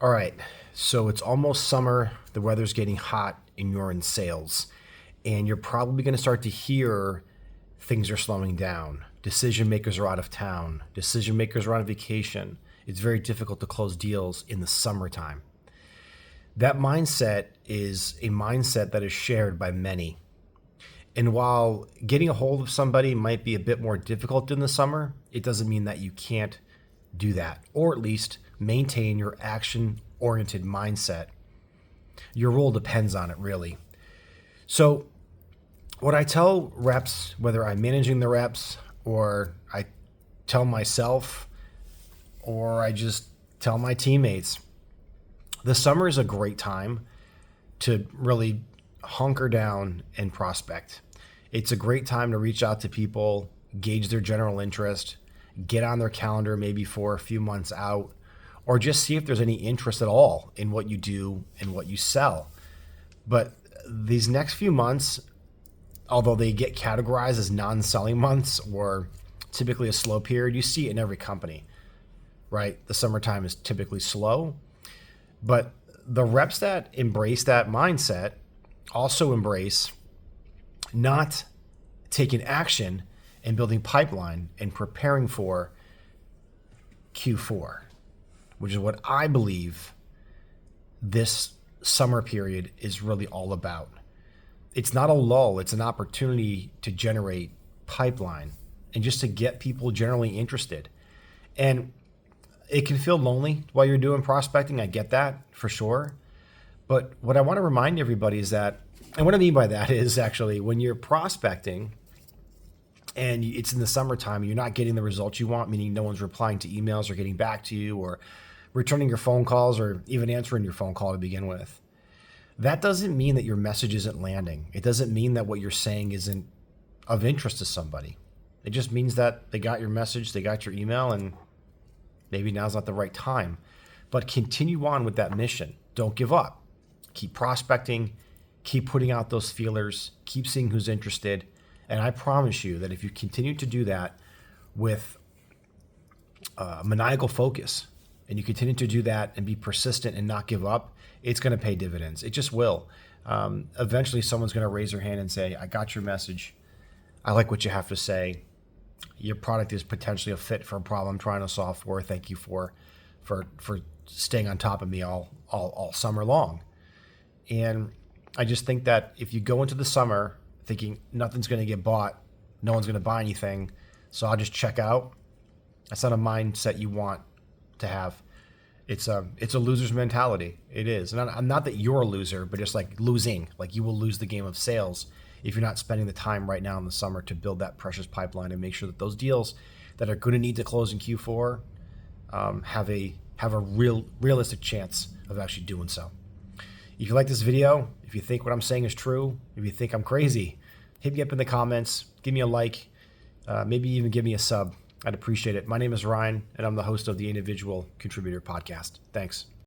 All right, so it's almost summer, the weather's getting hot, and you're in sales. And you're probably going to start to hear things are slowing down. Decision makers are out of town. Decision makers are on vacation. It's very difficult to close deals in the summertime. That mindset is a mindset that is shared by many. And while getting a hold of somebody might be a bit more difficult in the summer, it doesn't mean that you can't do that, or at least maintain your action oriented mindset. Your role depends on it, really. So, what I tell reps, whether I'm managing the reps or I tell myself or I just tell my teammates, the summer is a great time to really hunker down and prospect. It's a great time to reach out to people, gauge their general interest, get on their calendar maybe for a few months out, or just see if there's any interest at all in what you do and what you sell. But these next few months, although they get categorized as non-selling months or typically a slow period, you see it in every company, right? The summertime is typically slow, but the reps that embrace that mindset also embrace not taking action and building pipeline and preparing for Q4, which is what I believe this summer period is really all about. It's not a lull, it's an opportunity to generate pipeline and just to get people generally interested. And it can feel lonely while you're doing prospecting. I get that for sure. But what I want to remind everybody is that, and what I mean by that is actually when you're prospecting and it's in the summertime, you're not getting the results you want, meaning no one's replying to emails or getting back to you or returning your phone calls or even answering your phone call to begin with. That doesn't mean that your message isn't landing. It doesn't mean that what you're saying isn't of interest to somebody. It just means that they got your message, they got your email, and maybe now's not the right time. But continue on with that mission. Don't give up. Keep prospecting, keep putting out those feelers, keep seeing who's interested. And I promise you that if you continue to do that with maniacal focus, and you continue to do that and be persistent and not give up, it's going to pay dividends. It just will. Eventually, someone's going to raise their hand and say, I got your message. I like what you have to say. Your product is potentially a fit for a problem I'm trying to solve for. Thank you for staying on top of me all summer long. And I just think that if you go into the summer thinking nothing's going to get bought, no one's going to buy anything, so I'll just check out, that's not a mindset you want to have. It's a loser's mentality. It is. And I'm not that you're a loser, but just like losing, like you will lose the game of sales if you're not spending the time right now in the summer to build that precious pipeline and make sure that those deals that are going to need to close in Q4 have a realistic chance of actually doing so. If you like this video, if you think what I'm saying is true, if you think I'm crazy, hit me up in the comments, give me a like, maybe even give me a sub. I'd appreciate it. My name is Ryan, and I'm the host of the Individual Contributor Podcast. Thanks.